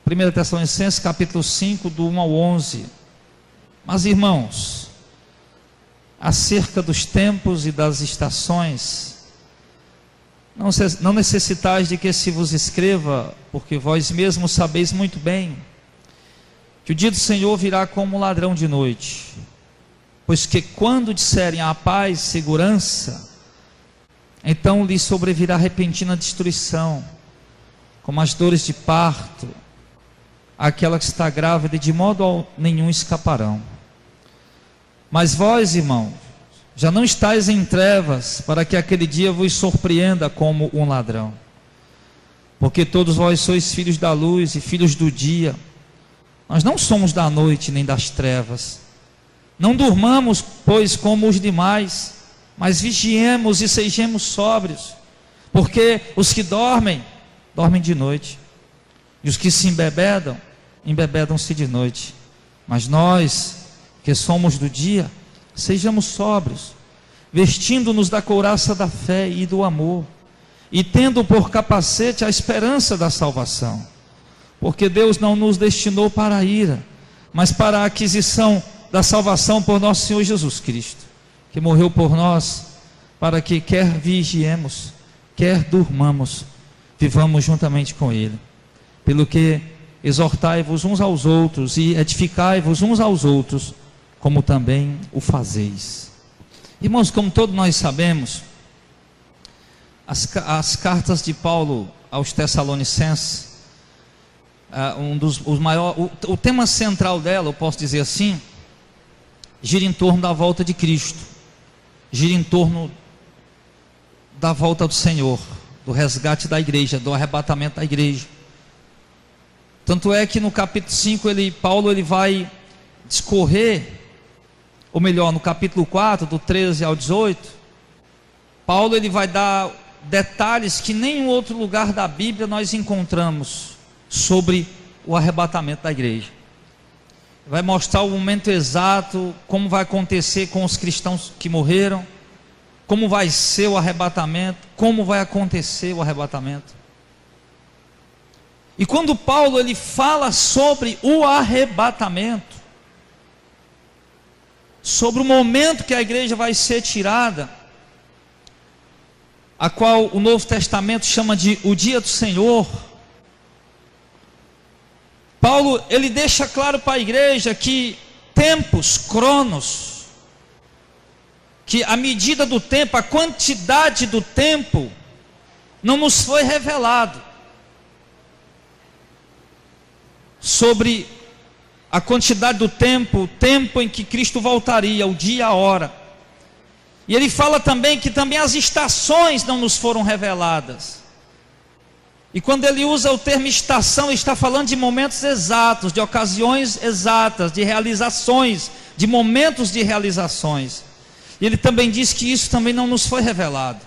1 Tessalonicenses capítulo 5, do 1 ao 11. Mas irmãos, acerca dos tempos e das estações, não necessitais de que se vos escreva, porque vós mesmos sabeis muito bem que o dia do Senhor virá como um ladrão de noite. Pois que quando disserem a paz, segurança, então lhes sobrevirá repentina destruição, como as dores de parto, aquela que está grávida, e de modo nenhum escaparão. Mas vós, irmãos, já não estáis em trevas, para que aquele dia vos surpreenda como um ladrão. Porque todos vós sois filhos da luz e filhos do dia. Nós não somos da noite nem das trevas. Não durmamos, pois, como os demais, mas vigiemos e sejamos sóbrios. Porque os que dormem, dormem de noite, e os que se embebedam, embebedam-se de noite. Mas nós, que somos do dia, sejamos sóbrios, vestindo-nos da couraça da fé e do amor, e tendo por capacete a esperança da salvação. Porque Deus não nos destinou para a ira, mas para a aquisição da salvação por nosso Senhor Jesus Cristo, que morreu por nós, para que quer vigiemos, quer durmamos, vivamos juntamente com Ele. Pelo que exortai-vos uns aos outros e edificai-vos uns aos outros, como também o fazeis. Irmãos, como todos nós sabemos, as cartas de Paulo aos Tessalonicenses, o tema central dela, eu posso dizer assim, gira em torno da volta de Cristo, gira em torno da volta do Senhor, do resgate da igreja, do arrebatamento da igreja. Tanto é que no capítulo 5, Paulo vai discorrer, ou melhor, no capítulo 4, do 13 ao 18, Paulo vai dar detalhes que nenhum outro lugar da Bíblia nós encontramos sobre o arrebatamento da igreja. Vai mostrar o momento exato, como vai acontecer com os cristãos que morreram, como vai ser o arrebatamento, como vai acontecer o arrebatamento. E quando Paulo fala sobre o arrebatamento, sobre o momento que a igreja vai ser tirada, a qual o Novo Testamento chama de o dia do Senhor, Paulo deixa claro para a igreja que tempos, cronos, que a medida do tempo, a quantidade do tempo, não nos foi revelado. Sobre a quantidade do tempo, o tempo em que Cristo voltaria, o dia, a hora. E ele fala também que também as estações não nos foram reveladas. E quando ele usa o termo estação, ele está falando de momentos exatos, de ocasiões exatas, de realizações, de momentos de realizações. E ele também diz que isso também não nos foi revelado.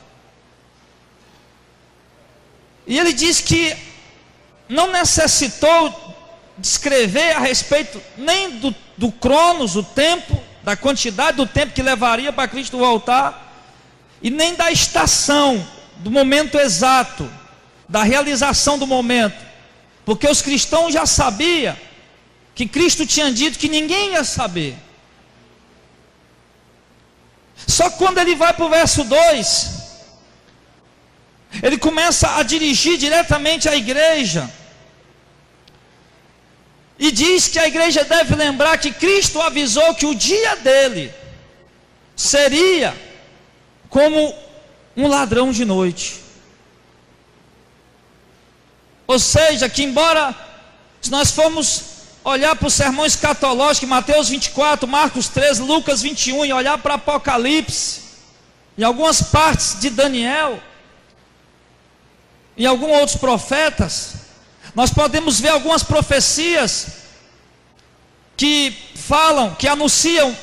E ele diz que não necessitou descrever a respeito nem do cronos, o tempo, da quantidade do tempo que levaria para Cristo voltar, e nem da estação, do momento exato, da realização do momento, porque os cristãos já sabiam que Cristo tinha dito que ninguém ia saber. Só que quando ele vai para o verso 2, ele começa a dirigir diretamente à igreja, e diz que a igreja deve lembrar que Cristo avisou que o dia dele seria como um ladrão de noite. Ou seja, que embora, se nós formos olhar para os sermões escatológicos, Mateus 24, Marcos 13, Lucas 21, e olhar para Apocalipse, em algumas partes de Daniel, e alguns outros profetas, nós podemos ver algumas profecias que falam, que anunciam,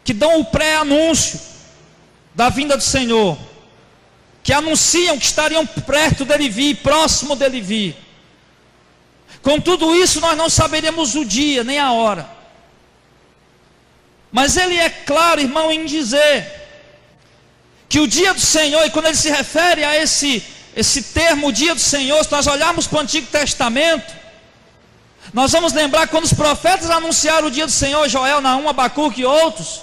que dão o pré-anúncio da vinda do Senhor, que anunciam que estariam perto dele vir, próximo dele vir. Com tudo isso nós não saberemos o dia, nem a hora. Mas ele é claro, irmão, em dizer que o dia do Senhor, e quando ele se refere a esse termo, o dia do Senhor, se nós olharmos para o Antigo Testamento, Nós vamos lembrar quando os profetas anunciaram o dia do Senhor, Joel, Naum, Abacuque e outros,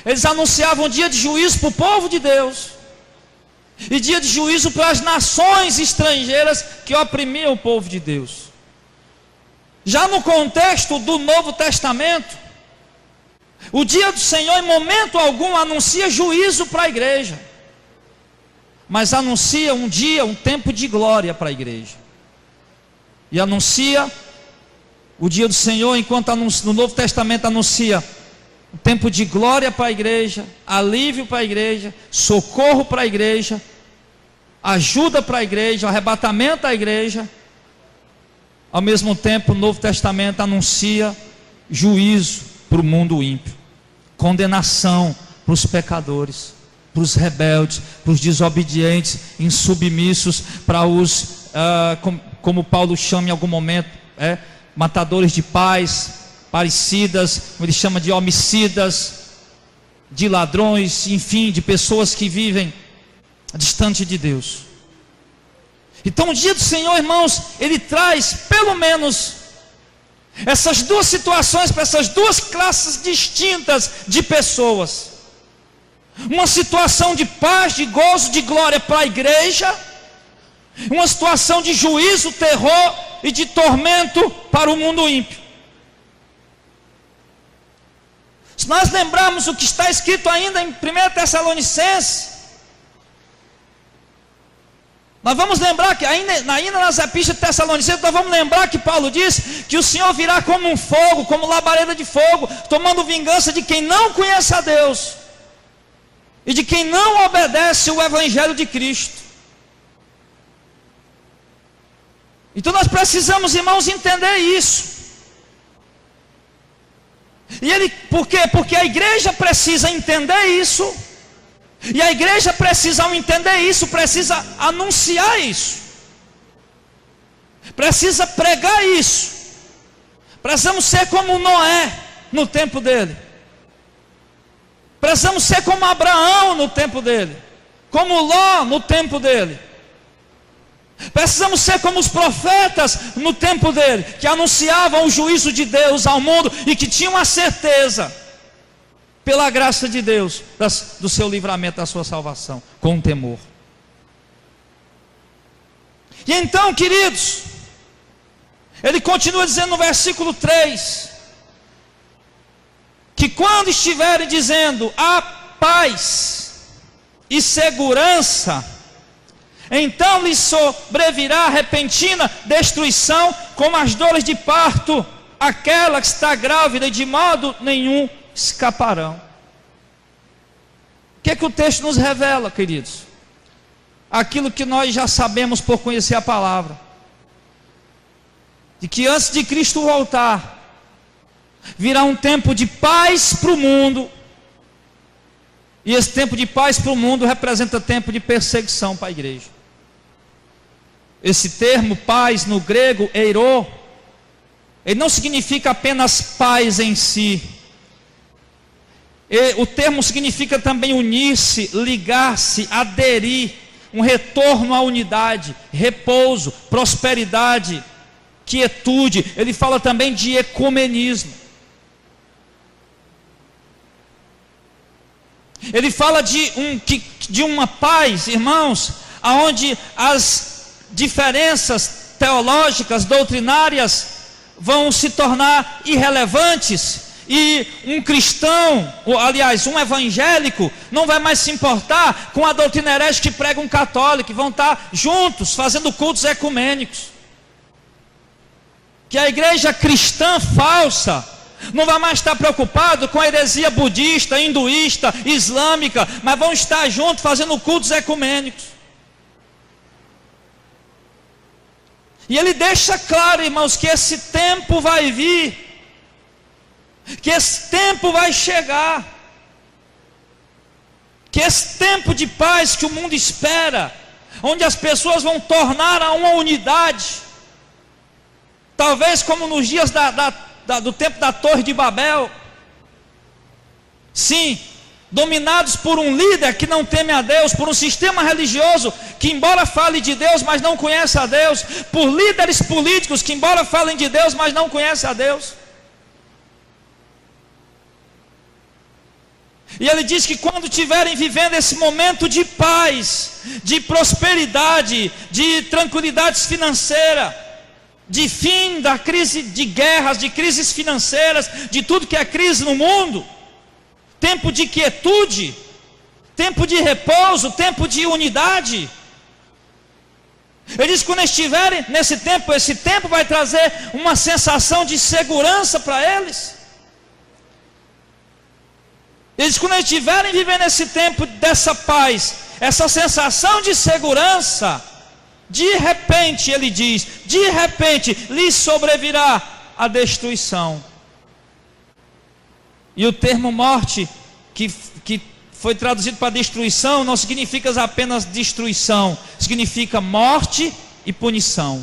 eles anunciavam dia de juízo para o povo de Deus, e dia de juízo para as nações estrangeiras que oprimiam o povo de Deus. Já no contexto do Novo Testamento, o dia do Senhor em momento algum anuncia juízo para a igreja, mas anuncia um dia, um tempo de glória para a igreja. E anuncia o dia do Senhor, enquanto no Novo Testamento anuncia um tempo de glória para a igreja, alívio para a igreja, socorro para a igreja, ajuda para a igreja, arrebatamento à igreja. Ao mesmo tempo, o Novo Testamento anuncia juízo para o mundo ímpio, condenação para os pecadores, para os rebeldes, para os desobedientes, insubmissos, para os, como Paulo chama em algum momento, matadores de pais, parecidas, como ele chama de homicidas, de ladrões, enfim, de pessoas que vivem distante de Deus. Então o dia do Senhor, irmãos, ele traz pelo menos essas duas situações para essas duas classes distintas de pessoas. Uma situação de paz, de gozo, de glória para a igreja, uma situação de juízo, terror e de tormento para o mundo ímpio. Se nós lembrarmos o que está escrito ainda em 1 Tessalonicenses, nós vamos lembrar que ainda nas epístolas de Tessalonicenses, nós vamos lembrar que Paulo diz que o Senhor virá como um fogo, como labareda de fogo, tomando vingança de quem não conhece a Deus e de quem não obedece o Evangelho de Cristo. Então nós precisamos, irmãos, entender isso. Por quê? Porque a igreja precisa entender isso. E a igreja precisa, ao entender isso, precisa anunciar isso, precisa pregar isso. Precisamos ser como Noé no tempo dele, precisamos ser como Abraão no tempo dele, como Ló no tempo dele. Precisamos ser como os profetas no tempo dele, que anunciavam o juízo de Deus ao mundo e que tinham a certeza, pela graça de Deus, do seu livramento, da sua salvação, com temor. E então, queridos, ele continua dizendo no versículo 3, que quando estiverem dizendo a paz e segurança, então lhes sobrevirá repentina destruição, como as dores de parto, aquela que está grávida, e de modo nenhum escaparão. O que é que o texto nos revela, queridos? Aquilo que nós já sabemos por conhecer a palavra, de que antes de Cristo voltar, virá um tempo de paz para o mundo, e esse tempo de paz para o mundo representa tempo de perseguição para a igreja. Esse termo paz no grego, eiro, ele não significa apenas paz em si. O termo significa também unir-se, ligar-se, aderir, um retorno à unidade, repouso, prosperidade, quietude. Ele fala também de ecumenismo. Ele fala de uma paz, irmãos, onde as diferenças teológicas, doutrinárias, vão se tornar irrelevantes. E um cristão, aliás, um evangélico, não vai mais se importar com a doutrina herege que prega um católico, que vão estar juntos, fazendo cultos ecumênicos. Que a igreja cristã falsa não vai mais estar preocupado com a heresia budista, hinduísta, islâmica, mas vão estar juntos fazendo cultos ecumênicos. E ele deixa claro, irmãos, que esse tempo vai vir, que esse tempo vai chegar, que esse tempo de paz que o mundo espera, onde as pessoas vão tornar a uma unidade, talvez como nos dias do tempo da Torre de Babel, sim, dominados por um líder que não teme a Deus, por um sistema religioso que embora fale de Deus, mas não conhece a Deus, por líderes políticos que embora falem de Deus, mas não conhecem a Deus. E ele diz que quando estiverem vivendo esse momento de paz, de prosperidade, de tranquilidade financeira, de fim da crise de guerras, de crises financeiras, de tudo que é crise no mundo, tempo de quietude, tempo de repouso, tempo de unidade. Ele diz que quando estiverem nesse tempo, esse tempo vai trazer uma sensação de segurança para eles. Eles, quando estiverem vivendo esse tempo dessa paz, essa sensação de segurança, de repente, ele diz, de repente lhes sobrevirá a destruição. E o termo morte, que foi traduzido para destruição, não significa apenas destruição, significa morte e punição.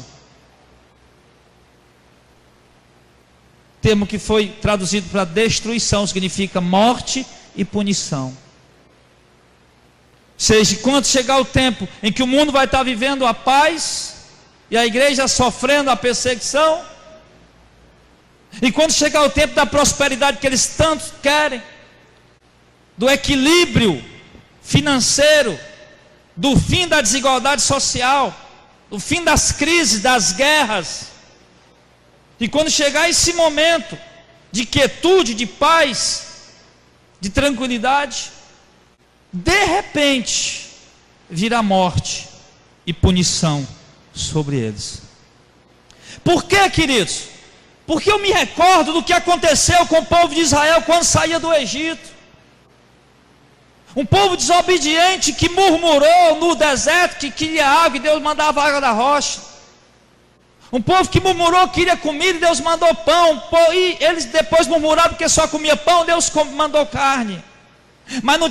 O termo que foi traduzido para destruição significa morte e punição. Ou seja, quando chegar o tempo em que o mundo vai estar vivendo a paz e a igreja sofrendo a perseguição, e quando chegar o tempo da prosperidade que eles tanto querem, do equilíbrio financeiro, do fim da desigualdade social, do fim das crises, das guerras, e quando chegar esse momento de quietude, de paz, de tranquilidade, de repente virá morte e punição sobre eles. Por quê, queridos? Porque eu me recordo do que aconteceu com o povo de Israel quando saía do Egito. Um povo desobediente que murmurou no deserto, que queria água e Deus mandava água da rocha. Um povo que murmurou, queria comida e Deus mandou pão. E eles depois murmuraram porque só comia pão, Deus mandou carne. Mas no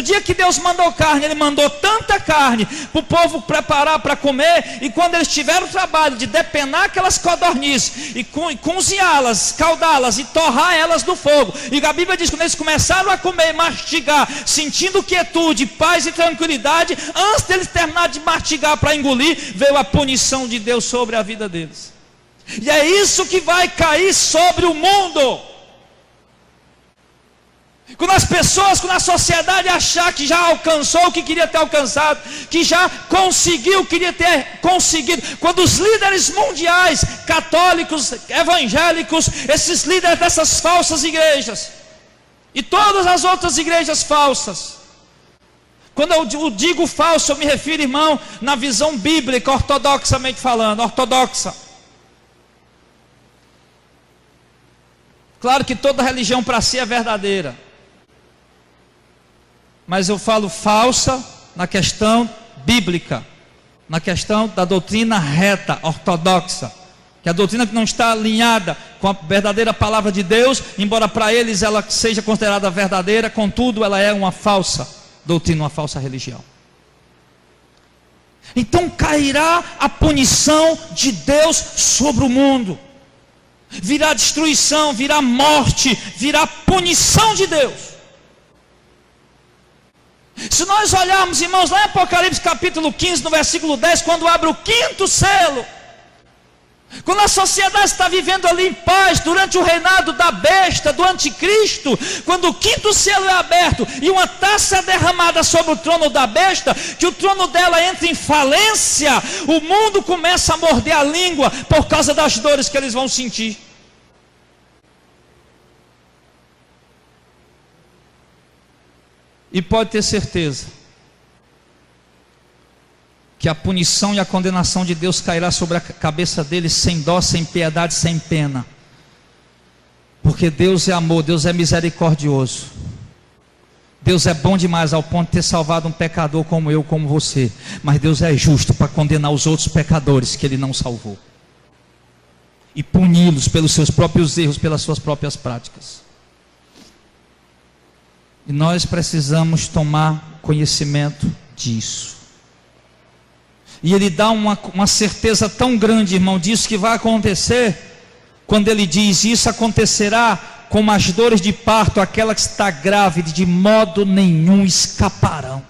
dia que Deus mandou carne, Ele mandou tanta carne para o povo preparar para comer. E quando eles tiveram o trabalho de depenar aquelas codornizes e cozinhá-las, escaldá-las e torrar elas no fogo, e a Bíblia diz que quando eles começaram a comer e mastigar, sentindo quietude, paz e tranquilidade, antes deles terminar de mastigar para engolir, veio a punição de Deus sobre a vida deles. E é isso que vai cair sobre o mundo. Quando as pessoas, quando a sociedade achar que já alcançou o que queria ter alcançado, que já conseguiu o que queria ter conseguido, quando os líderes mundiais, católicos, evangélicos, esses líderes dessas falsas igrejas, e todas as outras igrejas falsas, quando eu digo falso, eu me refiro, irmão, na visão bíblica, ortodoxamente falando, ortodoxa. Claro que toda religião para si é verdadeira, mas eu falo falsa na questão bíblica, na questão da doutrina reta, ortodoxa, que é a doutrina que não está alinhada com a verdadeira palavra de Deus, embora para eles ela seja considerada verdadeira, contudo ela é uma falsa doutrina, uma falsa religião. Então cairá a punição de Deus sobre o mundo, virá destruição, virá morte, virá punição de Deus. Se nós olharmos, irmãos, lá em Apocalipse capítulo 15, no versículo 10, quando abre o quinto selo, quando a sociedade está vivendo ali em paz, durante o reinado da besta, do anticristo, quando o quinto selo é aberto, e uma taça é derramada sobre o trono da besta, que o trono dela entra em falência, o mundo começa a morder a língua, por causa das dores que eles vão sentir. E pode ter certeza que a punição e a condenação de Deus cairá sobre a cabeça deles sem dó, sem piedade, sem pena. Porque Deus é amor, Deus é misericordioso. Deus é bom demais ao ponto de ter salvado um pecador como eu, como você. Mas Deus é justo para condenar os outros pecadores que Ele não salvou. E puni-los pelos seus próprios erros, pelas suas próprias práticas. E nós precisamos tomar conhecimento disso. E Ele dá uma certeza tão grande, irmão, disso que vai acontecer, quando Ele diz: isso acontecerá como as dores de parto, aquela que está grávida, de modo nenhum escaparão.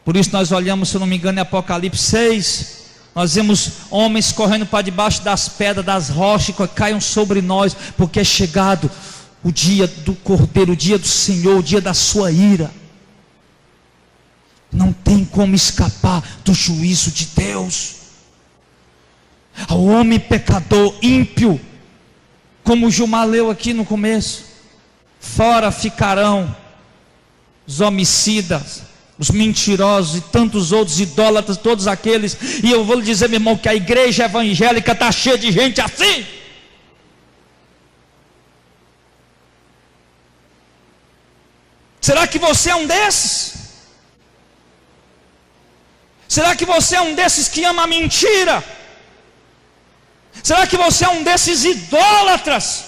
Por isso nós olhamos, se eu não me engano, em Apocalipse 6, nós vemos homens correndo para debaixo das pedras, das rochas, que caiam sobre nós, porque é chegado o dia do Cordeiro, o dia do Senhor, o dia da sua ira. Não tem como escapar do juízo de Deus. Ao homem pecador, ímpio, como o Gilmar leu aqui no começo, fora ficarão os homicidas, os mentirosos e tantos outros idólatras, todos aqueles. E eu vou lhe dizer, meu irmão, que a igreja evangélica está cheia de gente assim. Será que você é um desses? Será que você é um desses que ama a mentira? Será que você é um desses idólatras?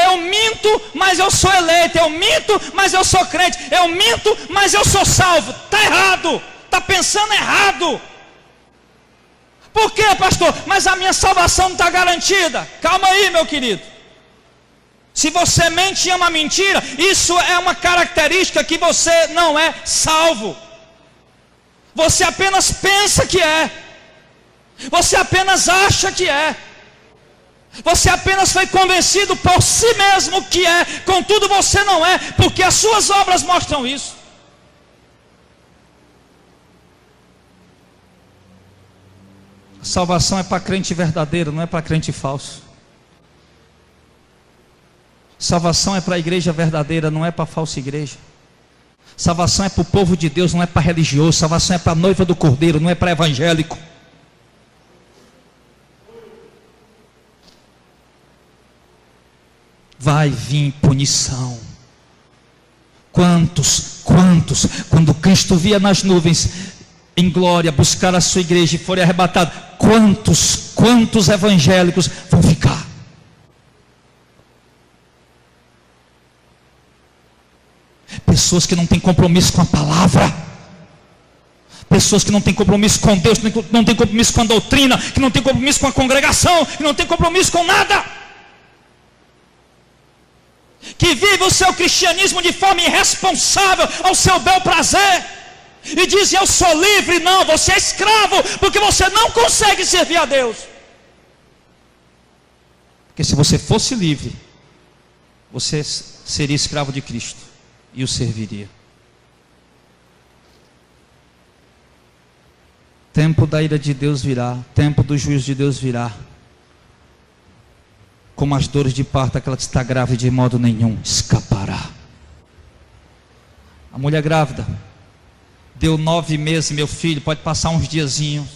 Eu minto, mas eu sou eleito. Eu minto, mas eu sou crente. Eu minto, mas eu sou salvo. Está errado, está pensando errado. Por quê, pastor? Mas a minha salvação não está garantida. Calma aí, meu querido. Se você mente e ama a mentira, isso é uma característica que você não é salvo. Você apenas pensa que é. Você apenas acha que é. Você apenas foi convencido por si mesmo que é. Contudo você não é, porque as suas obras mostram isso. A salvação é para crente verdadeiro, não é para crente falso. Salvação é para a igreja verdadeira, não é para a falsa igreja. Salvação é para o povo de Deus, não é para religioso. Salvação é para a noiva do Cordeiro, não é para evangélico. Vai vir punição. Quantos, quando Cristo via nas nuvens em glória buscar a sua igreja e forem arrebatados, quantos evangélicos vão ficar? Pessoas que não têm compromisso com a palavra, pessoas que não têm compromisso com Deus, que não têm compromisso com a doutrina, que não têm compromisso com a congregação, que não têm compromisso com nada, que vive o seu cristianismo de forma irresponsável, ao seu bel prazer, e dizem: eu sou livre. Não, você é escravo, porque você não consegue servir a Deus. Porque se você fosse livre, você seria escravo de Cristo e o serviria. Tempo da ira de Deus virá, tempo do juízo de Deus virá. Como as dores de parto, aquela que está grávida de modo nenhum escapará. A mulher grávida deu 9 meses, meu filho, pode passar uns diazinhos,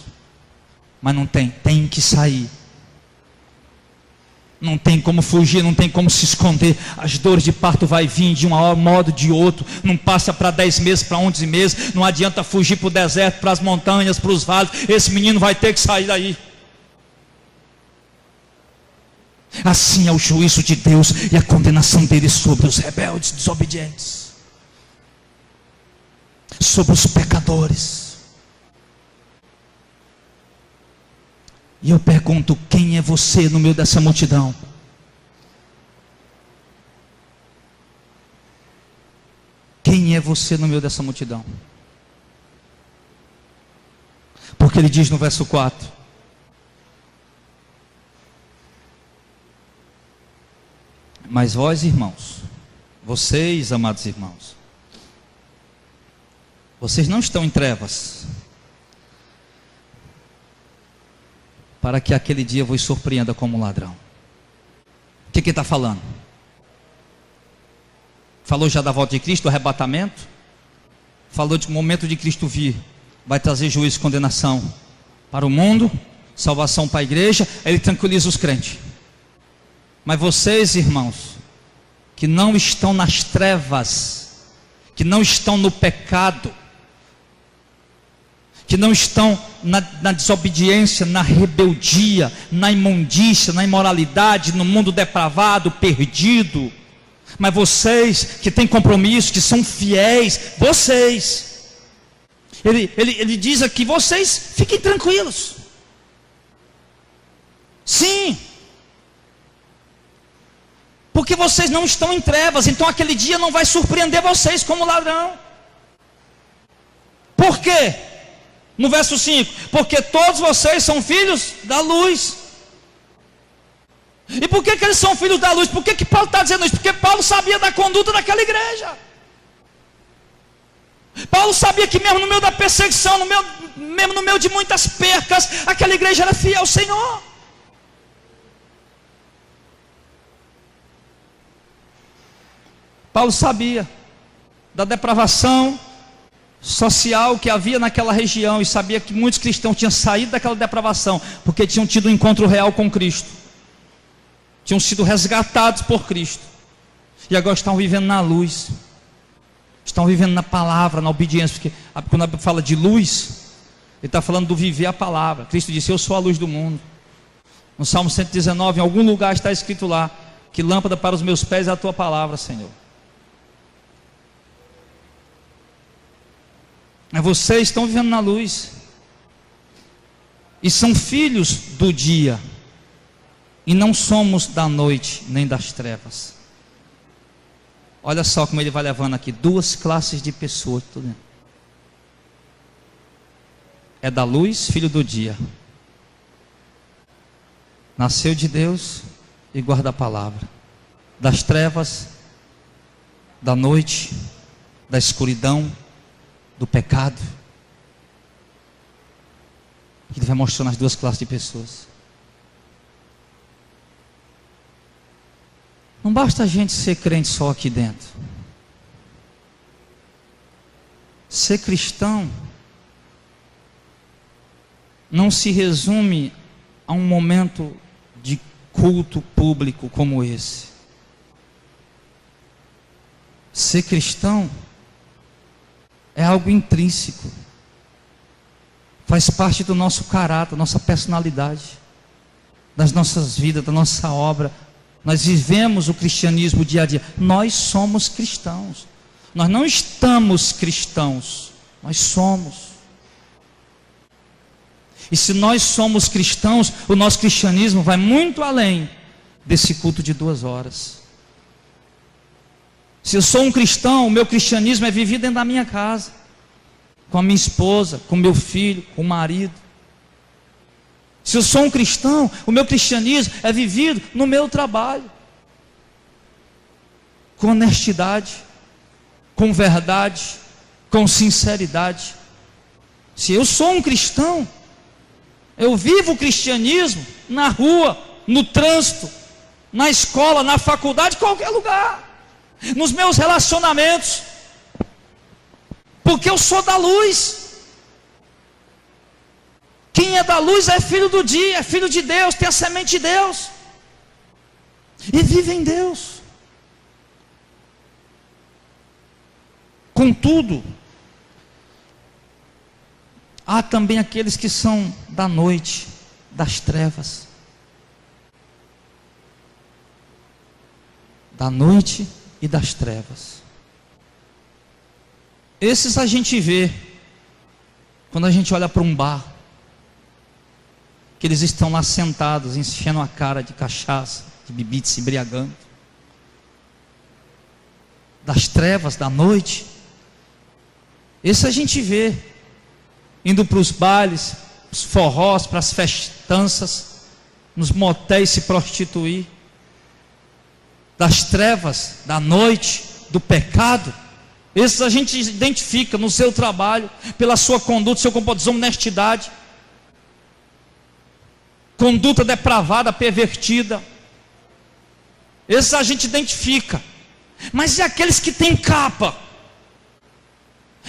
mas não tem que sair. Não tem como fugir, não tem como se esconder. As dores de parto vai vir de um modo ou de outro. Não passa para 10 meses, para 11 meses. Não adianta fugir para o deserto, para as montanhas, para os vales. Esse menino vai ter que sair daí. Assim é o juízo de Deus e a condenação dele sobre os rebeldes, desobedientes, sobre os pecadores. E eu pergunto: quem é você no meio dessa multidão? Quem é você no meio dessa multidão? Porque ele diz no verso 4: mas vós, irmãos, vocês, amados irmãos, vocês não estão em trevas, para que aquele dia vos surpreenda como ladrão. O que ele está falando? Falou já da volta de Cristo, do arrebatamento. Falou de momento de Cristo vir, vai trazer juízo e condenação para o mundo, salvação para a igreja. Ele tranquiliza os crentes. Mas vocês, irmãos, que não estão nas trevas, que não estão no pecado, que não estão na desobediência, na rebeldia, na imundícia, na imoralidade, no mundo depravado, perdido, mas vocês que têm compromisso, que são fiéis, vocês, ele diz aqui: vocês fiquem tranquilos. Sim, porque vocês não estão em trevas, então aquele dia não vai surpreender vocês como ladrão. Por quê? No verso 5, porque todos vocês são filhos da luz. E por que eles são filhos da luz? Por que Paulo está dizendo isso? Porque Paulo sabia da conduta daquela igreja. Paulo sabia que mesmo no meio da perseguição, mesmo no meio de muitas percas, aquela igreja era fiel ao Senhor. Paulo sabia da depravação social que havia naquela região, e sabia que muitos cristãos tinham saído daquela depravação, porque tinham tido um encontro real com Cristo, tinham sido resgatados por Cristo, e agora estão vivendo na luz, estão vivendo na palavra, na obediência, porque quando a Bíblia fala de luz, ele está falando do viver a palavra. Cristo disse: eu sou a luz do mundo. No Salmo 119, em algum lugar está escrito lá, que lâmpada para os meus pés é a tua palavra, Senhor. Mas vocês estão vivendo na luz, e são filhos do dia, e não somos da noite, nem das trevas. Olha só como ele vai levando aqui, duas classes de pessoas. É da luz, filho do dia, nasceu de Deus e guarda a palavra. Das trevas, da noite, da escuridão, do pecado. Ele vai mostrando as duas classes de pessoas. Não basta a gente ser crente só aqui dentro. Ser cristão não se resume a um momento de culto público como esse. Ser cristão é algo intrínseco, faz parte do nosso caráter, nossa personalidade, das nossas vidas, da nossa obra. Nós vivemos o cristianismo dia a dia. Nós somos cristãos. Nós não estamos cristãos, nós somos. E se nós somos cristãos, o nosso cristianismo vai muito além desse culto de 2 horas. Se eu sou um cristão, o meu cristianismo é vivido dentro da minha casa, com a minha esposa, com meu filho, com o marido. Se eu sou um cristão, o meu cristianismo é vivido no meu trabalho, com honestidade, com verdade, com sinceridade. Se eu sou um cristão, eu vivo o cristianismo na rua, no trânsito, na escola, na faculdade, em qualquer lugar, nos meus relacionamentos, porque eu sou da luz. Quem é da luz é filho do dia, é filho de Deus, tem a semente de Deus, e vive em Deus. Contudo, há também aqueles que são da noite, das trevas. Da noite e das trevas. Esses a gente vê quando a gente olha para um bar, que eles estão lá sentados, enchendo a cara de cachaça, de bebida, se embriagando. Das trevas, da noite. Esse a gente vê indo para os bailes, os forrós, para as festanças, nos motéis se prostituir. Das trevas, da noite, do pecado. Esses a gente identifica no seu trabalho, pela sua conduta, seu comportamento, desonestidade, conduta depravada, pervertida. Esses a gente identifica. Mas e aqueles que têm capa?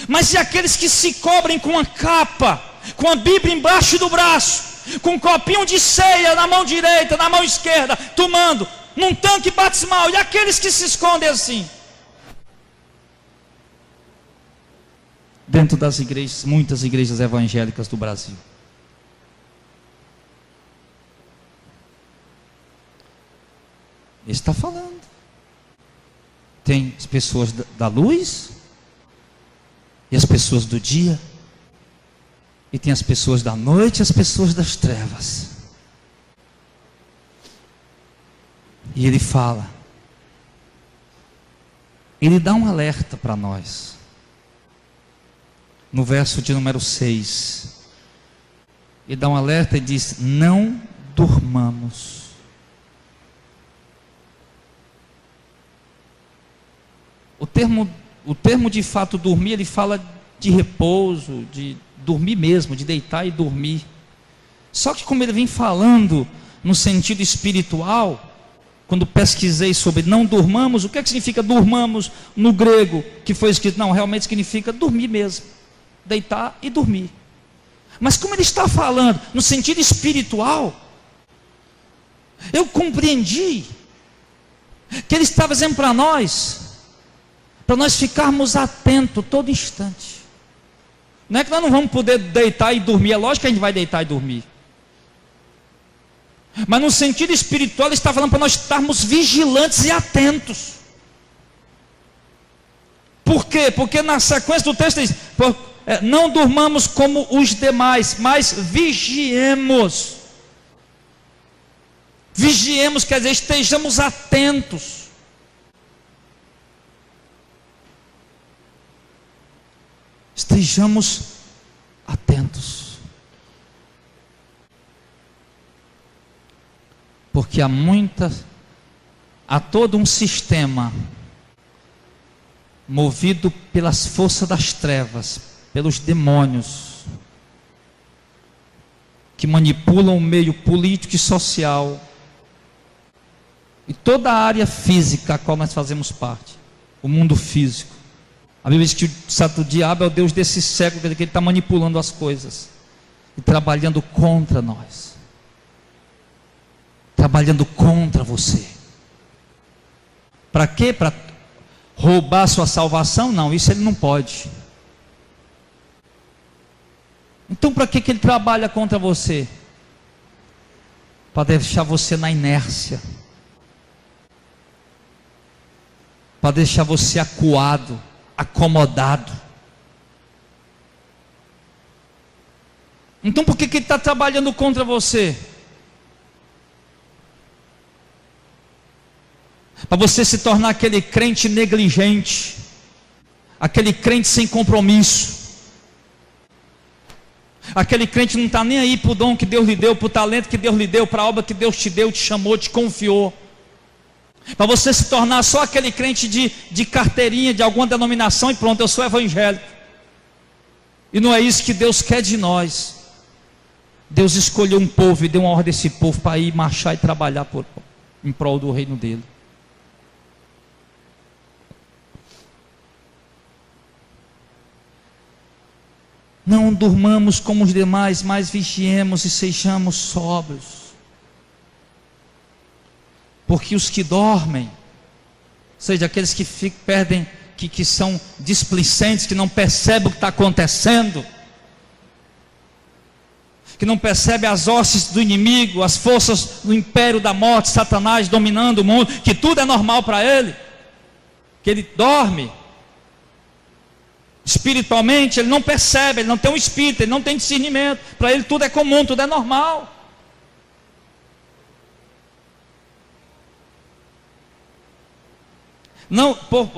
Mas e aqueles que se cobrem com a capa, com a Bíblia embaixo do braço, com um copinho de ceia na mão direita, na mão esquerda, tomando num tanque batismal? E aqueles que se escondem assim? Dentro das igrejas, muitas igrejas evangélicas do Brasil. Ele está falando. Tem as pessoas da luz e as pessoas do dia, e tem as pessoas da noite e as pessoas das trevas. E ele fala, ele dá um alerta para nós. no verso de número 6. E dá um alerta e diz: não durmamos. O termo de fato dormir, ele fala de repouso, de dormir mesmo, de deitar e dormir. Só que como ele vem falando no sentido espiritual, quando pesquisei sobre não durmamos, o que é que significa durmamos no grego, que foi escrito? Não, realmente significa dormir mesmo, deitar e dormir. Mas como ele está falando no sentido espiritual, eu compreendi que ele estava dizendo para nós ficarmos atentos todo instante. Não é que nós não vamos poder deitar e dormir, é lógico que a gente vai deitar e dormir. Mas no sentido espiritual ele está falando para nós estarmos vigilantes e atentos. Por quê? Porque na sequência do texto diz: não durmamos como os demais, mas vigiemos. Vigiemos quer dizer estejamos atentos. Estejamos atentos. Porque há todo um sistema movido pelas forças das trevas, pelos demônios, que manipulam o meio político e social, e toda a área física a qual nós fazemos parte, o mundo físico. A Bíblia diz que o diabo é o Deus desse século, quer dizer que ele está manipulando as coisas e trabalhando contra nós, trabalhando contra você. Para quê? Para roubar a sua salvação? Não, isso ele não pode. Então para que ele trabalha contra você? Para deixar você na inércia, para deixar você acuado, acomodado. Então por que ele está trabalhando contra você? Para você se tornar aquele crente negligente, aquele crente sem compromisso, aquele crente que não está nem aí para o dom que Deus lhe deu, para o talento que Deus lhe deu, para a obra que Deus te deu, te chamou, te confiou. Para você se tornar só aquele crente de carteirinha de alguma denominação e pronto, eu sou evangélico. E não é isso que Deus quer de nós. Deus escolheu um povo e deu uma ordem a esse povo para ir marchar e trabalhar em prol do reino dele. Não durmamos como os demais, mas vigiemos e sejamos sóbrios. Porque os que dormem, ou seja, aqueles que perdem, que são displicentes, que não percebem o que está acontecendo, que não percebem as hostes do inimigo, as forças do império da morte, Satanás dominando o mundo, que tudo é normal para ele, que ele dorme. Espiritualmente ele não percebe, ele não tem um espírito, ele não tem discernimento, para ele tudo é comum, tudo é normal. Não,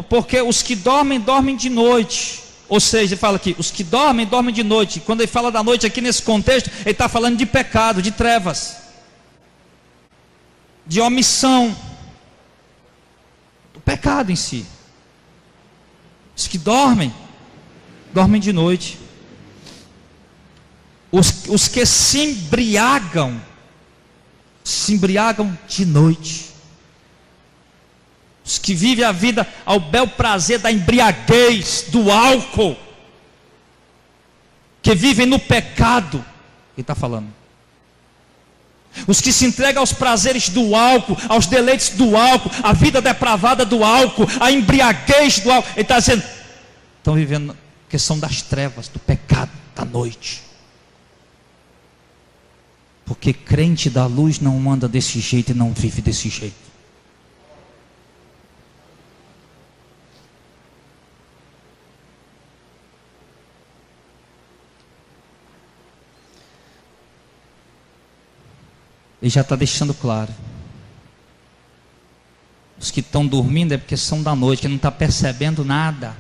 porque os que dormem, dormem de noite. Ou seja, ele fala aqui, os que dormem, dormem de noite. Quando ele fala da noite aqui nesse contexto, ele está falando de pecado, de trevas, de omissão, do pecado em si. Os que dormem, dormem de noite. Os que se embriagam de noite. Os que vivem a vida ao bel prazer da embriaguez, do álcool, que vivem no pecado, ele está falando. Os que se entregam aos prazeres do álcool, aos deleites do álcool, a vida depravada do álcool, a embriaguez do álcool, ele está dizendo, estão vivendo a questão das trevas, do pecado, da noite. Porque crente da luz não anda desse jeito e não vive desse jeito. Ele já está deixando claro. Os que estão dormindo é porque são da noite, que não está percebendo nada,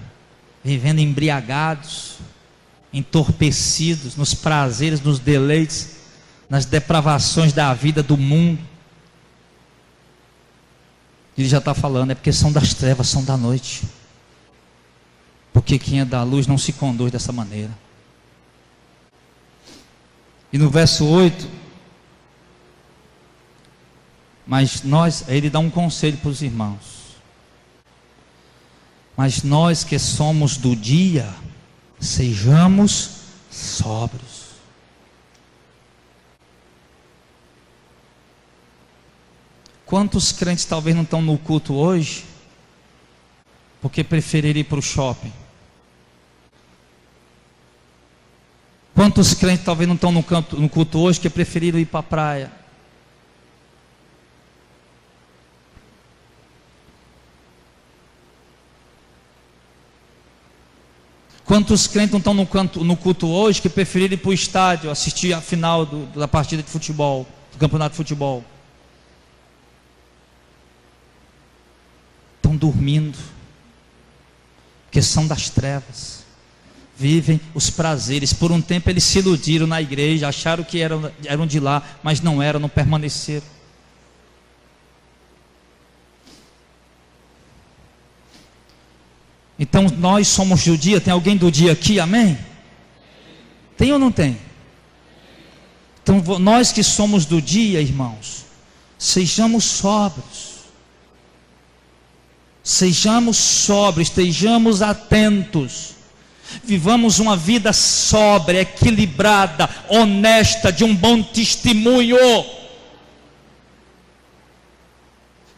vivendo embriagados entorpecidos nos prazeres, nos deleites, nas depravações da vida, do mundo. Ele já está falando, é porque são das trevas, são da noite. Porque quem é da luz não se conduz dessa maneira. E no verso 8, mas nós, ele dá um conselho para os irmãos. Mas nós que somos do dia, sejamos sóbrios. Quantos crentes talvez não estão no culto hoje, porque preferiram ir para o shopping? Quantos crentes talvez não estão no culto hoje, porque preferiram ir para a praia? Quantos crentes não estão no culto hoje, que preferiram ir para o estádio, assistir a final da partida de futebol, do campeonato de futebol? Estão dormindo, porque são das trevas, vivem os prazeres. Por um tempo eles se iludiram na igreja, acharam que eram de lá, mas não eram, não permaneceram. Então nós somos do dia. Tem alguém do dia aqui, amém? Tem ou não tem? Então nós que somos do dia, irmãos, sejamos sóbrios. Sejamos sóbrios, estejamos atentos. Vivamos uma vida sóbria, equilibrada, honesta, de um bom testemunho,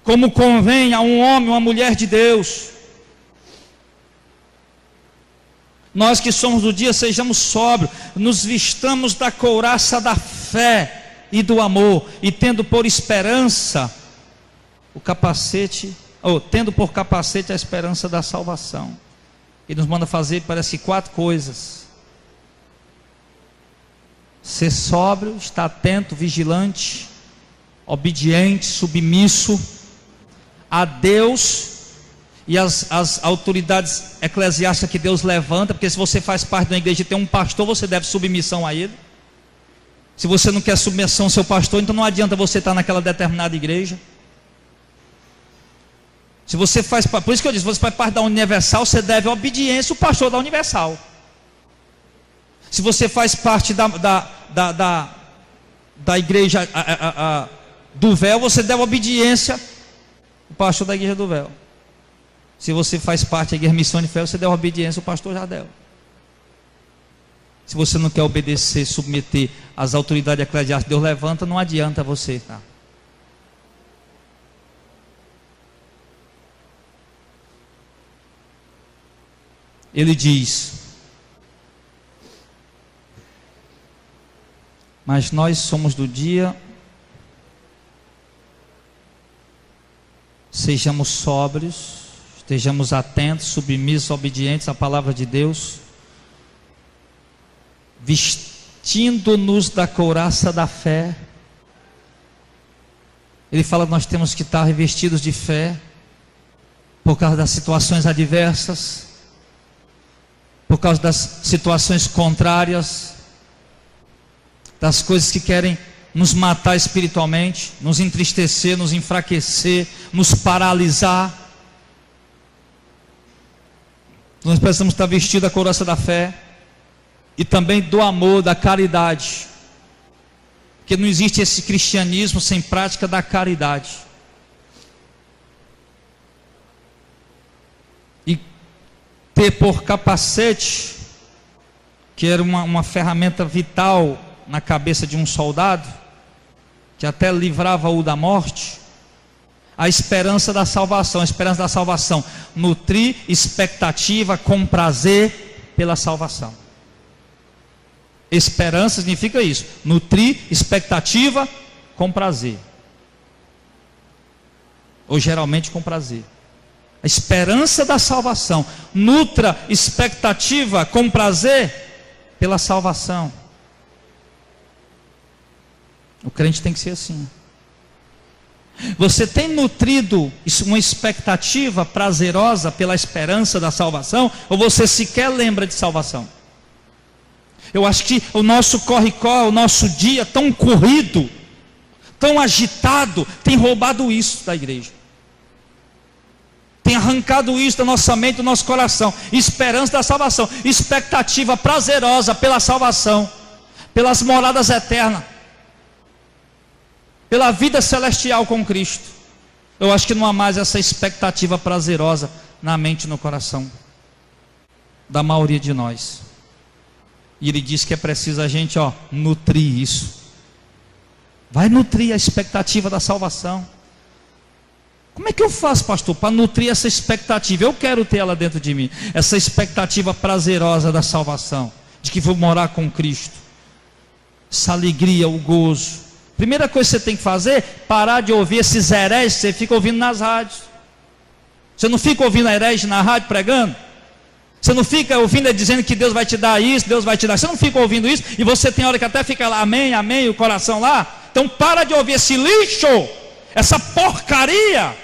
como convém a um homem, uma mulher de Deus. Nós que somos do dia, sejamos sóbrios, nos vistamos da couraça da fé e do amor, e tendo por esperança o capacete, tendo por capacete a esperança da salvação. Ele nos manda fazer, parece que 4 coisas: ser sóbrio, estar atento, vigilante, obediente, submisso a Deus e as autoridades eclesiásticas que Deus levanta. Porque se você faz parte da igreja e tem um pastor, você deve submissão a ele. Se você não quer submissão ao seu pastor, então não adianta você estar naquela determinada igreja. Se você faz, por isso que eu disse, se você faz parte da Universal, você deve obediência ao pastor da Universal. Se você faz parte da igreja do véu, você deve obediência ao pastor da igreja do véu. Se você faz parte da igreja Missão de Fé, você deve obediência ao pastor Jardel. Se você não quer obedecer, submeter às autoridades eclesiásticas que Deus levanta, não adianta você, tá? Ele diz: mas nós somos do dia, sejamos sóbrios, estejamos atentos, submissos, obedientes à palavra de Deus, vestindo-nos da couraça da fé. Ele fala que nós temos que estar revestidos de fé, por causa das situações adversas, por causa das situações contrárias, das coisas que querem nos matar espiritualmente, nos entristecer, nos enfraquecer, nos paralisar. Nós precisamos estar vestidos da couraça da fé e também do amor, da caridade, porque não existe esse cristianismo sem prática da caridade. E ter por capacete, que era uma ferramenta vital na cabeça de um soldado, que até livrava-o da morte, a esperança da salvação. A esperança da salvação, nutrir expectativa com prazer pela salvação. Esperança significa isso, nutrir expectativa com prazer, ou geralmente com prazer. A esperança da salvação, nutra expectativa com prazer pela salvação. O crente tem que ser assim. Você tem nutrido uma expectativa prazerosa pela esperança da salvação, ou você sequer lembra de salvação? Eu acho que o nosso corre-corre, o nosso dia tão corrido, tão agitado, tem roubado isso da igreja. Tem arrancado isso da nossa mente, do nosso coração. Esperança da salvação, expectativa prazerosa pela salvação, pelas moradas eternas, pela vida celestial com Cristo. Eu acho que não há mais essa expectativa prazerosa na mente e no coração da maioria de nós. E ele diz que é preciso a gente, nutrir isso. Vai nutrir a expectativa da salvação. Como é que eu faço, pastor, para nutrir essa expectativa? Eu quero ter ela dentro de mim, essa expectativa prazerosa da salvação, de que vou morar com Cristo, essa alegria, o gozo. Primeira coisa que você tem que fazer, parar de ouvir esses hereges que você fica ouvindo nas rádios. Você não fica ouvindo herege na rádio pregando? Você não fica ouvindo ele dizendo que Deus vai te dar isso, Deus vai te dar. Você não fica ouvindo isso, e você tem hora que até fica lá, amém, amém, o coração lá. Então para de ouvir esse lixo, essa porcaria,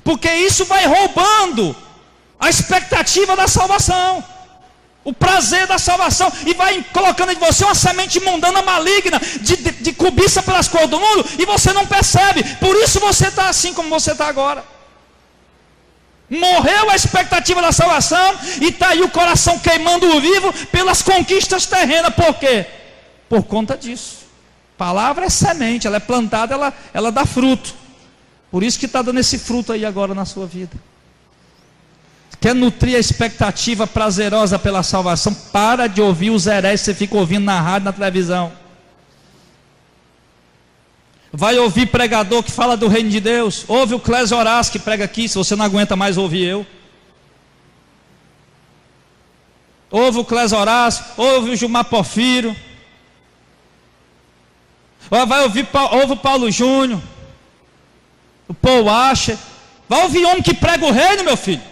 porque isso vai roubando a expectativa da salvação, o prazer da salvação, e vai colocando em você uma semente mundana maligna, de cobiça pelas coisas do mundo, e você não percebe. Por isso você está assim como você está agora. Morreu a expectativa da salvação, e está aí o coração queimando o vivo pelas conquistas terrenas. Por quê? Por conta disso. Palavra é semente, ela é plantada, ela dá fruto. Por isso que está dando esse fruto aí agora na sua vida. Quer nutrir a expectativa prazerosa pela salvação? Para de ouvir os hereges que você fica ouvindo na rádio, na televisão. Vai ouvir pregador que fala do reino de Deus. Ouve o Clésio Horácio que prega aqui, se você não aguenta mais ouvir eu. Ouve o Clésio Horácio, ouve o Gilmar Porfírio. Ouve o Paulo Júnior, o Paul Washer. Vai ouvir homem que prega o reino, meu filho.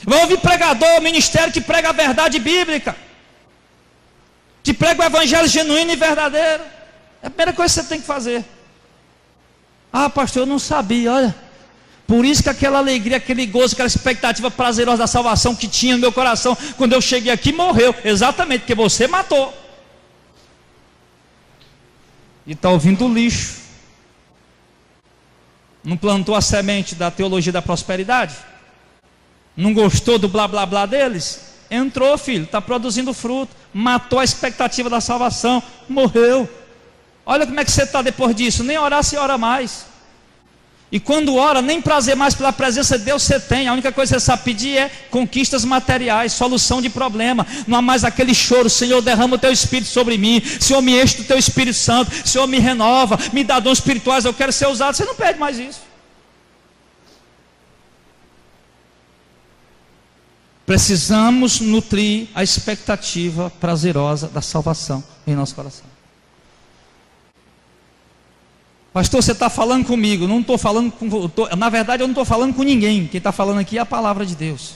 Vai ouvir pregador, ministério que prega a verdade bíblica, que prega o evangelho genuíno e verdadeiro. É a primeira coisa que você tem que fazer. Ah, pastor, eu não sabia, olha. Por isso que aquela alegria, aquele gozo, aquela expectativa prazerosa da salvação que tinha no meu coração, quando eu cheguei aqui, morreu. Exatamente, porque você matou. E está ouvindo o lixo. Não plantou a semente da teologia da prosperidade? Não gostou do blá blá blá deles? Entrou, filho, está produzindo fruto. Matou a expectativa da salvação, morreu. Olha como é que você está depois disso. Nem orar se ora mais. E quando ora, nem prazer mais pela presença de Deus você tem. A única coisa que você sabe pedir é conquistas materiais, solução de problema. Não há mais aquele choro: Senhor, derrama o teu Espírito sobre mim, Senhor, me enche do teu Espírito Santo, Senhor, me renova, me dá dons espirituais, eu quero ser usado. Você não pede mais isso. Precisamos nutrir a expectativa prazerosa da salvação em nosso coração. Pastor, você está falando comigo? Não estou falando com... na verdade eu não estou falando com ninguém. Quem está falando aqui é a palavra de Deus.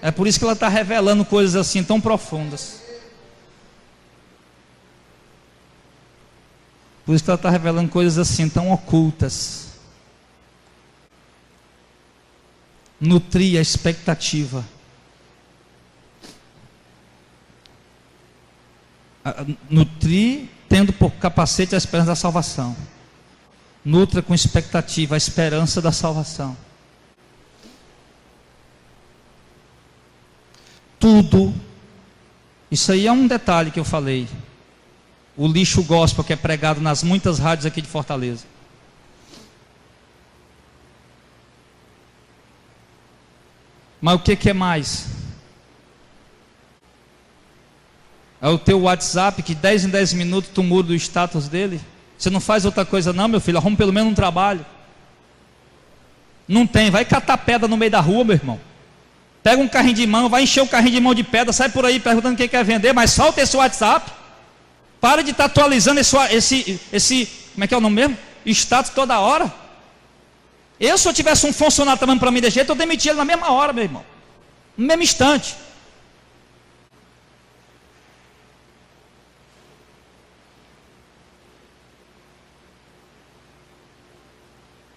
É por isso que ela está revelando coisas assim tão profundas. Por isso que ela está revelando coisas assim tão ocultas. Nutrir a expectativa. Nutrir tendo por capacete a esperança da salvação. Nutra com expectativa a esperança da salvação. Tudo. Isso aí é um detalhe que eu falei. O lixo gospel que é pregado nas muitas rádios aqui de Fortaleza. Mas o que é mais? É o teu WhatsApp que 10 em 10 minutos tu muda o status dele? Você não faz outra coisa não, meu filho? Arruma pelo menos um trabalho. Não tem, vai catar pedra no meio da rua, meu irmão. Pega um carrinho de mão, vai encher o carrinho de mão de pedra, sai por aí perguntando quem quer vender, mas solta esse WhatsApp. Para de estar atualizando esse como é que é o nome mesmo? Status toda hora. Se eu tivesse um funcionário trabalhando para mim desse jeito, eu demitia ele na mesma hora, meu irmão. No mesmo instante.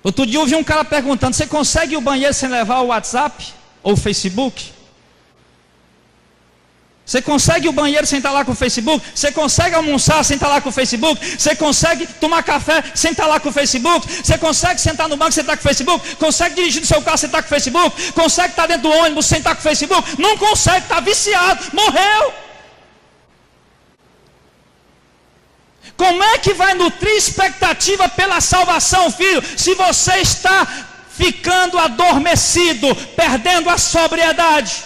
Outro dia eu ouvi um cara perguntando: você consegue ir ao banheiro sem levar o WhatsApp ou o Facebook? Você consegue ir ao banheiro sem estar lá com o Facebook? Você consegue almoçar sem estar lá com o Facebook? Você consegue tomar café sem estar lá com o Facebook? Você consegue sentar no banco sem estar com o Facebook? Consegue dirigir no seu carro sem estar com o Facebook? Consegue estar dentro do ônibus sem estar com o Facebook? Não consegue, está viciado, morreu. Como é que vai nutrir expectativa pela salvação, filho, se você está ficando adormecido, perdendo a sobriedade?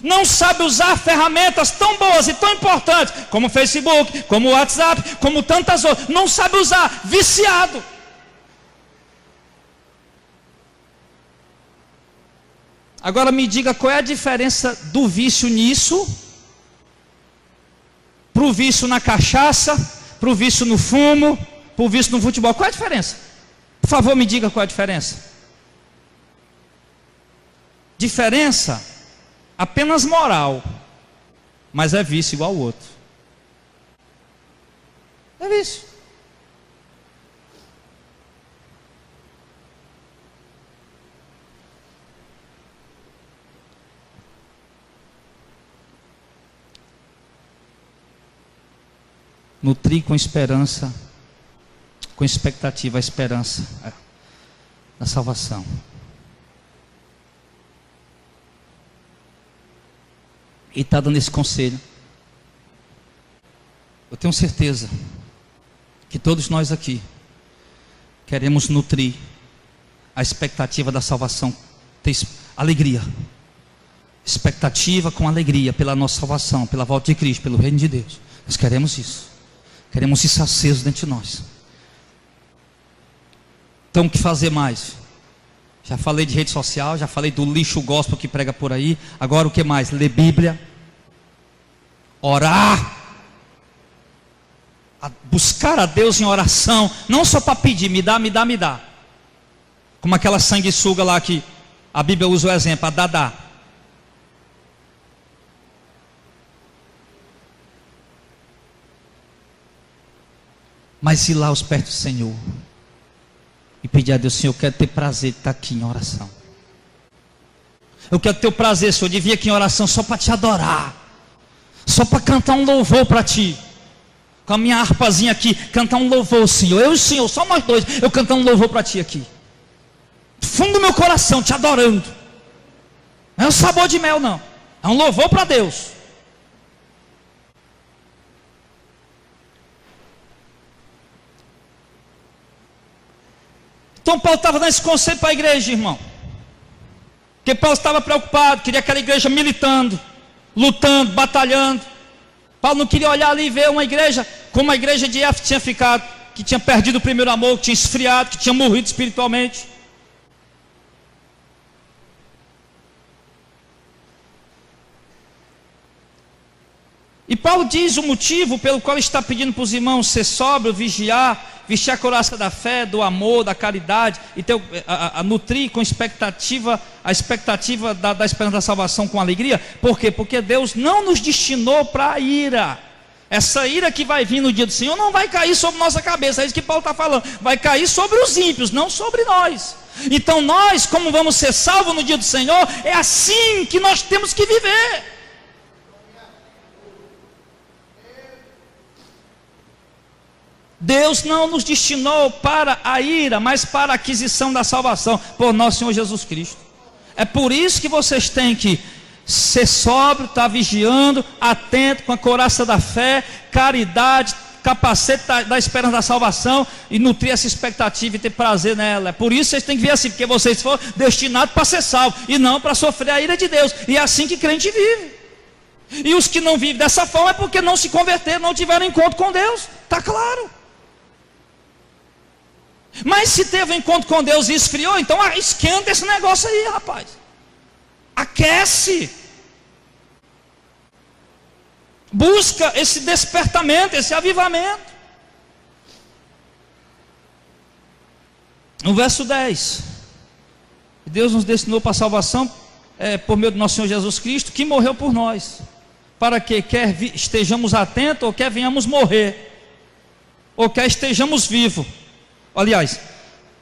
Não sabe usar ferramentas tão boas e tão importantes como o Facebook, como o WhatsApp, como tantas outras. Não sabe usar, viciado. Agora me diga qual é a diferença do vício nisso, para o vício na cachaça, para o vício no fumo, para o vício no futebol. Qual é a diferença? Por favor, me diga qual é a diferença. Diferença apenas moral, mas é vício igual ao outro. É vício. Nutrir com esperança, com expectativa, a esperança da salvação. E está dando esse conselho. Eu tenho certeza que todos nós aqui queremos nutrir a expectativa da salvação, ter alegria, expectativa com alegria pela nossa salvação, pela volta de Cristo, pelo reino de Deus. Nós queremos isso, queremos isso aceso dentro de nós. Então o que fazer mais? Já falei de rede social, já falei do lixo gospel que prega por aí. Agora o que mais? Ler Bíblia, orar, buscar a Deus em oração, não só para pedir, me dá, me dá, me dá. Como aquela sanguessuga lá que a Bíblia usa o exemplo, a Dadá. Mas ir lá aos pés do Senhor e pedir a Deus: Senhor, eu quero ter prazer de estar aqui em oração. Eu quero ter o prazer, Senhor, de vir aqui em oração só para te adorar, só para cantar um louvor para ti, com a minha harpazinha aqui, cantar um louvor, Senhor. Eu e o Senhor, só nós dois, eu cantando um louvor para ti aqui, fundo do meu coração, te adorando. Não é um sabor de mel, não, é um louvor para Deus. Então Paulo estava dando esse conselho para a igreja, irmão, porque Paulo estava preocupado, queria aquela igreja militando, lutando, batalhando. Paulo não queria olhar ali e ver uma igreja como a igreja de Éfeso tinha ficado, que tinha perdido o primeiro amor, que tinha esfriado, que tinha morrido espiritualmente. E Paulo diz o motivo pelo qual está pedindo para os irmãos ser sóbrio, vigiar, vestir a couraça da fé, do amor, da caridade, e ter, a nutrir com expectativa, a expectativa da esperança da salvação com alegria. Por quê? Porque Deus não nos destinou para a ira. Essa ira que vai vir no dia do Senhor não vai cair sobre nossa cabeça, é isso que Paulo está falando, vai cair sobre os ímpios, não sobre nós. Então nós, como vamos ser salvos no dia do Senhor, é assim que nós temos que viver. Deus não nos destinou para a ira, mas para a aquisição da salvação por nosso Senhor Jesus Cristo. É por isso que vocês têm que ser sóbrio, estar vigiando, atento, com a couraça da fé, caridade, capacete da esperança da salvação, e nutrir essa expectativa e ter prazer nela. É por isso que vocês têm que ver assim, porque vocês foram destinados para ser salvos e não para sofrer a ira de Deus. E é assim que crente vive. E os que não vivem dessa forma é porque não se converteram, não tiveram encontro com Deus. Está claro. Mas se teve um encontro com Deus e esfriou, então esquenta esse negócio aí, rapaz. Aquece. Busca esse despertamento, esse avivamento. No verso 10, Deus nos destinou para a salvação por meio do nosso Senhor Jesus Cristo, que morreu por nós, para que quer estejamos atentos, ou quer venhamos morrer, ou quer estejamos vivos. Aliás,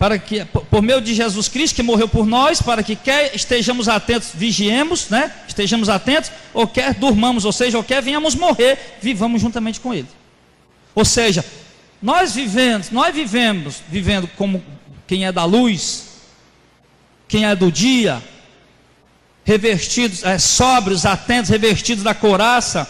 para que, por meio de Jesus Cristo que morreu por nós, para que quer estejamos atentos, vigiemos, né? Estejamos atentos, ou quer durmamos, ou seja, ou quer venhamos morrer, vivamos juntamente com Ele. Ou seja, nós vivemos vivendo como quem é da luz, quem é do dia, revestidos, sóbrios, atentos, revestidos da couraça,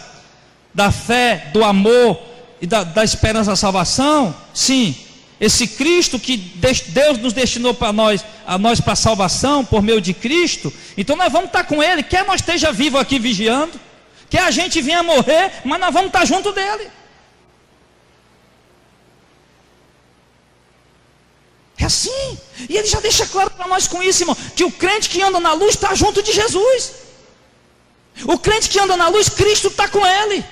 da fé, do amor e da esperança da salvação. Sim, esse Cristo que Deus nos destinou para nós, a nós para a salvação por meio de Cristo. Então nós vamos estar com Ele, quer nós esteja vivo aqui vigiando, quer a gente venha morrer, mas nós vamos estar junto dele. É assim, e ele já deixa claro para nós com isso, irmão, que o crente que anda na luz está junto de Jesus. O crente que anda na luz, Cristo está com ele.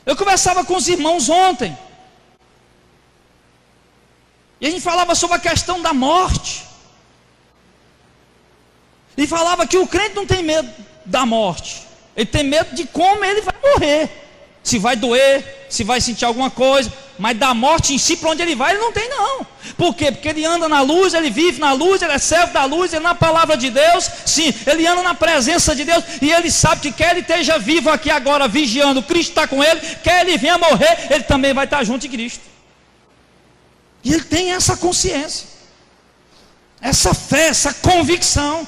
Eu conversava com os irmãos ontem, e a gente falava sobre a questão da morte, e falava que o crente não tem medo da morte, ele tem medo de como ele vai morrer, se vai doer, se vai sentir alguma coisa, mas da morte em si, para onde ele vai, ele não tem não. Por quê? Porque ele anda na luz, ele vive na luz, ele é servo da luz, ele na palavra de Deus. Sim, ele anda na presença de Deus, e ele sabe que quer ele esteja vivo aqui agora, vigiando, Cristo está com ele, quer ele venha morrer, ele também vai estar junto de Cristo. E ele tem essa consciência, essa fé, essa convicção.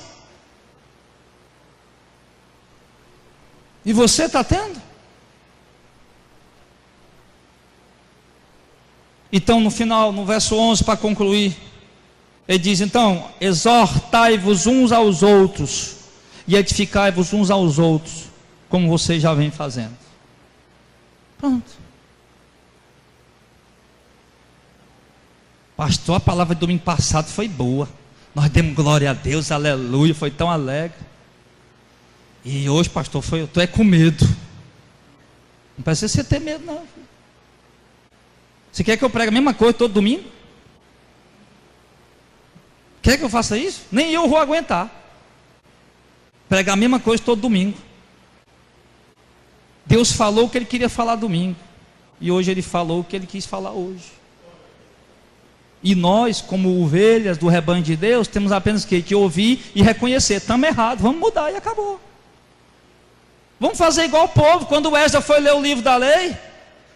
E você está tendo? Então no final, no verso 11, para concluir, ele diz: então, exortai-vos uns aos outros, e edificai-vos uns aos outros, como vocês já vêm fazendo. Pronto. Pastor, a palavra do domingo passado foi boa, nós demos glória a Deus, aleluia, foi tão alegre. E hoje, pastor, eu estou com medo. Não precisa você ter medo não. Você quer que eu pregue a mesma coisa todo domingo? Quer que eu faça isso? Nem eu vou aguentar pregar a mesma coisa todo domingo. Deus falou o que Ele queria falar domingo, e hoje Ele falou o que Ele quis falar hoje. E nós, como ovelhas do rebanho de Deus, temos apenas que ouvir e reconhecer: estamos errados, vamos mudar, e acabou. Vamos fazer igual o povo, quando o Esdras foi ler o livro da lei,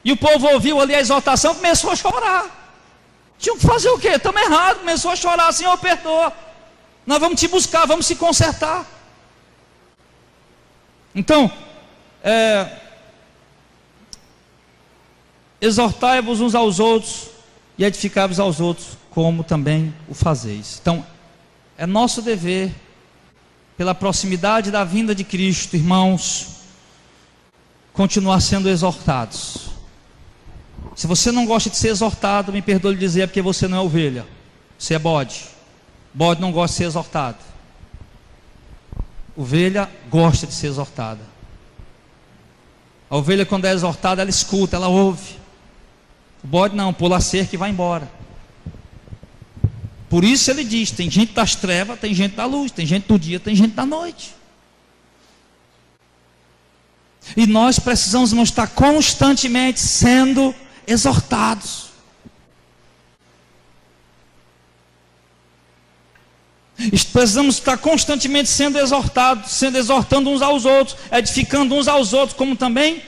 e o povo ouviu ali a exortação, começou a chorar. Tinham que fazer o quê? Estamos errados. Começou a chorar: Senhor, perdoa, nós vamos te buscar, vamos se consertar. Então, exortai-vos uns aos outros e edificai-vos aos outros, como também o fazeis. Então, é nosso dever, pela proximidade da vinda de Cristo, irmãos, continuar sendo exortados. Se você não gosta de ser exortado, me perdoe dizer, é porque você não é ovelha, você é bode. Bode não gosta de ser exortado. Ovelha gosta de ser exortada. A ovelha, quando é exortada, ela escuta, ela ouve. O bode não, pula a cerca e vai embora. Por isso ele diz: tem gente das trevas, tem gente da luz, tem gente do dia, tem gente da noite. E nós precisamos estar constantemente sendo exortados. Precisamos estar constantemente sendo exortados, exortando uns aos outros, edificando uns aos outros, como também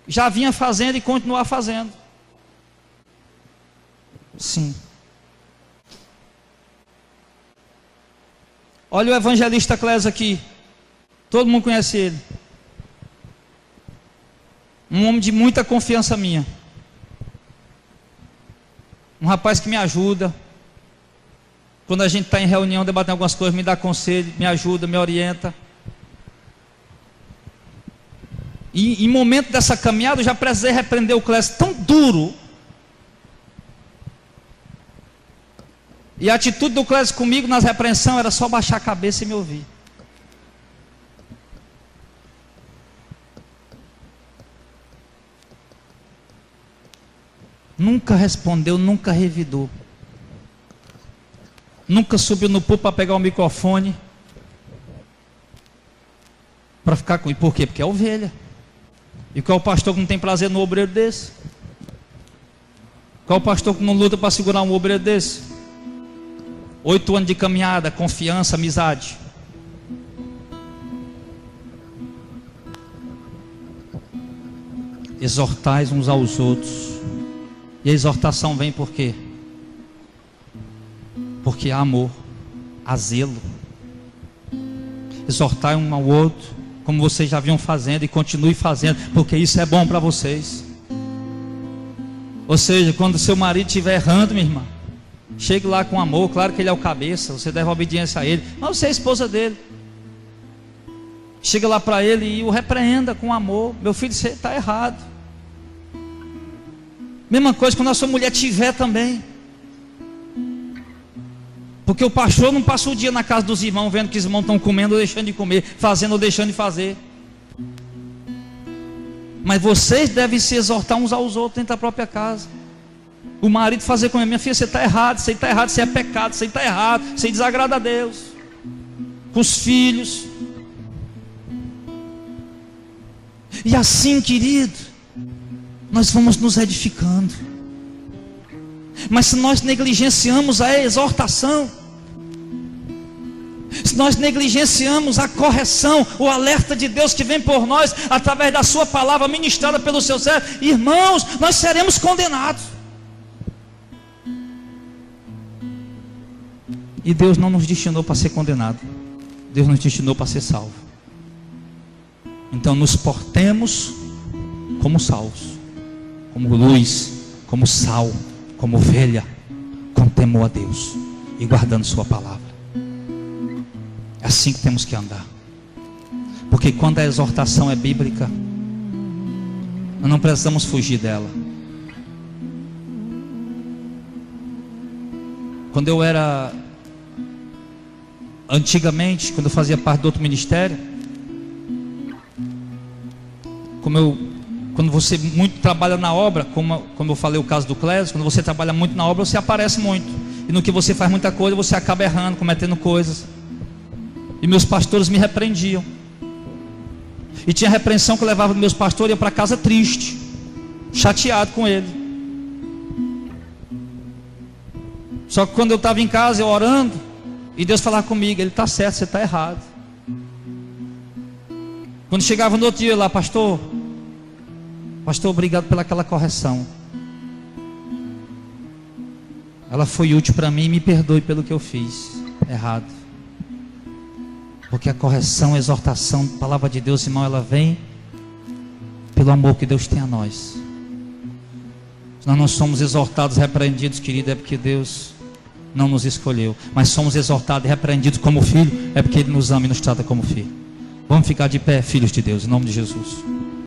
já vinha fazendo e continuar fazendo. Sim. Olha o evangelista Clésio aqui, todo mundo conhece ele. Um homem de muita confiança minha. Um rapaz que me ajuda. Quando a gente está em reunião, debatendo algumas coisas, me dá conselho, me ajuda, me orienta. E em momento dessa caminhada, eu já precisei repreender o Clésio tão duro. E a atitude do Clésio comigo nas repreensões era só baixar a cabeça e me ouvir. Nunca respondeu, nunca revidou. Nunca subiu no púlpito para pegar o microfone para ficar com. E por quê? Porque é ovelha. E qual é o pastor que não tem prazer no obreiro desse? Qual pastor que não luta para segurar um obreiro desse? 8 anos de caminhada, confiança, amizade. Exortais uns aos outros. E a exortação vem por quê? Porque há amor, há zelo. Exortai um ao outro, como vocês já vinham fazendo, e continue fazendo, porque isso é bom para vocês. Ou seja, quando seu marido estiver errando, minha irmã, chegue lá com amor. Claro que ele é o cabeça, você deve obediência a ele, mas você é a esposa dele. Chega lá para ele e o repreenda com amor. Meu filho, você está errado. Mesma coisa quando a sua mulher tiver também. Porque o pastor não passa o dia na casa dos irmãos, vendo que os irmãos estão comendo ou deixando de comer, fazendo ou deixando de fazer. Mas vocês devem se exortar uns aos outros dentro da própria casa. O marido fazer com a minha filha, você está errado, você está errado, você é pecado, você está errado, você desagrada a Deus. Com os filhos. E assim, querido, nós vamos nos edificando. Mas se nós negligenciamos a exortação, se nós negligenciamos a correção, o alerta de Deus que vem por nós, através da sua palavra ministrada pelo seu servo, irmãos, nós seremos condenados. E Deus não nos destinou para ser condenado, Deus nos destinou para ser salvo. Então nos portemos como salvos, como luz, como sal, como ovelha, com temor a Deus e guardando sua palavra. É assim que temos que andar. Porque quando a exortação é bíblica, nós não precisamos fugir dela. Quando eu era, antigamente, quando eu fazia parte do outro ministério, quando você muito trabalha na obra, como eu falei o caso do Clésio, quando você trabalha muito na obra, você aparece muito, e no que você faz muita coisa, você acaba errando, cometendo coisas. E meus pastores me repreendiam, e tinha repreensão que eu levava dos meus pastores, ia para casa triste, chateado com ele. Só que quando eu estava em casa, eu orando, e Deus falava comigo, ele está certo, você está errado. Quando chegava no outro dia lá, pastor, obrigado pelaquela correção, ela foi útil para mim, me perdoe pelo que eu fiz errado. Porque a correção, a exortação, a palavra de Deus, irmão, ela vem pelo amor que Deus tem a nós. Se nós não somos exortados, repreendidos, querido, é porque Deus não nos escolheu. Mas somos exortados e repreendidos como filho, é porque Ele nos ama e nos trata como filho. Vamos ficar de pé, filhos de Deus, em nome de Jesus.